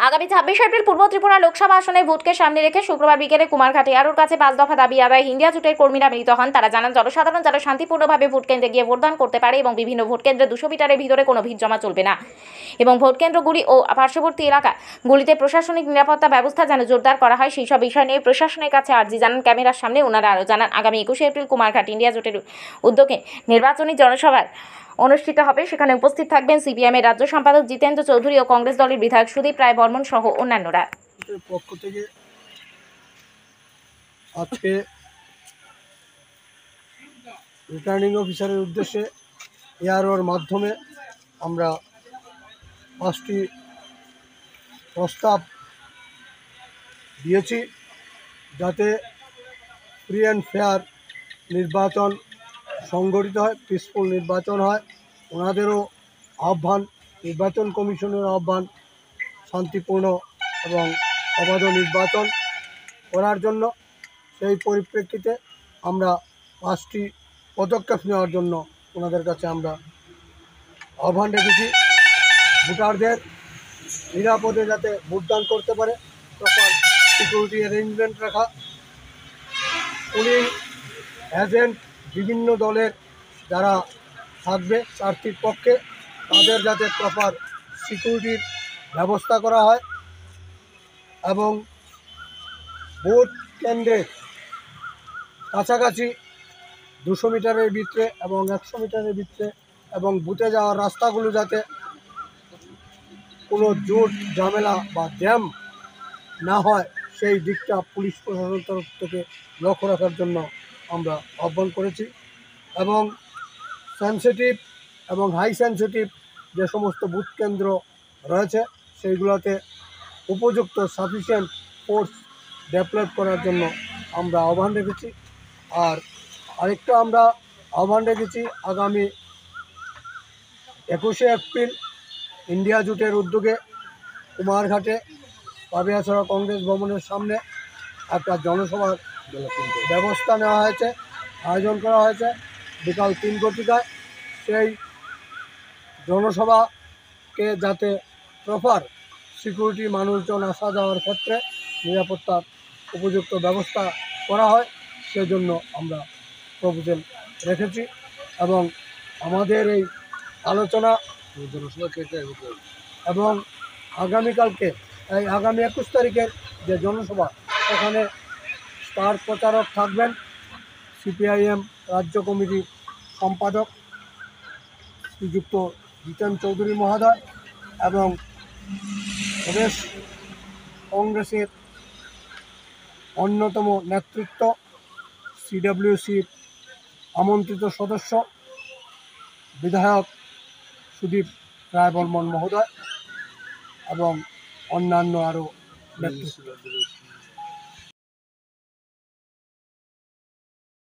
আগামী 26 এপ্রিল পূর্ব ত্রিপুরা লোকসভা আসনের ভোটকে সামনে রেখে শুক্রবার বিকেলে কুমারঘাটে আরোর কাছে 5 দফা দাবি আদায় ইন্ডিয়া জোটের কর্মীরা মিলিত হন। তারা জানান জনসাধারণ যারা শান্তিপূর্ণভাবে ভোট কেন্দ্রে গিয়ে ভোটদান করতে পারে এবং বিভিন্ন ভোট কেন্দ্রে 200 মিটারের ভিতরে কোনো ভিড় জমা চলবে না এবং ভোট কেন্দ্রগুলি ও পার্শ্ববর্তী এলাকাগুলিতে প্রশাসনিক নিরাপত্তা ব্যবস্থা যেন জোরদার করা হয় সেই সব বিষয় নিয়ে প্রশাসনের কাছে আর্জি জানান। ক্যামেরার সামনে ওনারা আরও জানান আগামী 21 এপ্রিল কুমারঘাট ইন্ডিয়া জোটের উদ্যোগে নির্বাচনী জনসভার অনুষ্ঠিত হবে। সেখানে উপস্থিত থাকবেন সিপিএমের রাজ্য সম্পাদক জিতেন্দ্র চৌধুরী ও কংগ্রেস দলের বিধায়ক সুদীপ রায় বর্মন সহ অন্যান্যরা। পক্ষ থেকে আজকে রিটার্নিং অফিসারের উদ্দেশ্যে এআরওর মাধ্যমে আমরা 5টি প্রস্তাব দিয়েছি যাতে ফ্রি অ্যান্ড ফেয়ার নির্বাচন সংগঠিত হয়, পিসফুল নির্বাচন হয়। ওনাদেরও আহ্বান, নির্বাচন কমিশনের আহ্বান শান্তিপূর্ণ এবং অবাধ নির্বাচন করার জন্য। সেই পরিপ্রেক্ষিতে আমরা 5টি পদক্ষেপ নেওয়ার জন্য ওনাদের কাছে আমরা আহ্বান রেখেছি। ভোটারদের নিরাপদে যাতে ভোটদান করতে পারে, প্রপার সিকিউরিটি অ্যারেঞ্জমেন্ট রাখা, পুলিশ এজেন্ট বিভিন্ন দলের যারা থাকবে প্রার্থীর পক্ষে তাদের যাতে প্রপার সিকিউরিটির ব্যবস্থা করা হয় এবং ভোট কেন্দ্রের কাছাকাছি 200 মিটারের ভিতরে এবং 100 মিটারের ভিতরে এবং বুথে যাওয়ার রাস্তাগুলো যাতে কোনো জোট ঝামেলা বা জ্যাম না হয় সেই দিকটা পুলিশ প্রশাসনের তরফ থেকে লক্ষ্য রাখার জন্য আমরা আহ্বান করেছি। এবং সেন্সিটিভ এবং হাই সেন্সিটিভ যে সমস্ত বুথ কেন্দ্র রয়েছে সেইগুলোতে উপযুক্ত সাফিসিয়েন্ট ফোর্স ডেভেলপ করার জন্য আমরা আহ্বান রেখেছি। আর আরেকটা আমরা আহ্বান রেখেছি আগামী 21 এপ্রিল ইন্ডিয়া জোটের উদ্যোগে কুমারঘাটে পাবিয়াছড়া কংগ্রেস ভবনের সামনে একটা জনসভার ব্যবস্থা নেওয়া হয়েছে, আয়োজন করা হয়েছে বিকাল 3 ঘটিকায়। সেই জনসভাকে যাতে প্রপার সিকিউরিটি মানুষজন আসা যাওয়ার ক্ষেত্রে নিরাপত্তার উপযুক্ত ব্যবস্থা করা হয় সেজন্য আমরা প্রপোজাল রেখেছি। এবং আমাদের এই আলোচনা এবং আগামীকালকে এই আগামী 21 তারিখের যে জনসভা সেখানে স্টার প্রচারক থাকবেন সিপিআইএম রাজ্য কমিটির সম্পাদক শ্রীযুক্ত জিতেন চৌধুরী মহোদয় এবং প্রদেশ কংগ্রেসের অন্যতম নেতৃত্ব সিডব্লিউসির আমন্ত্রিত সদস্য বিধায়ক সুদীপ রায় বর্মন মহোদয় এবং অন্যান্য আরও নেতৃত্ব।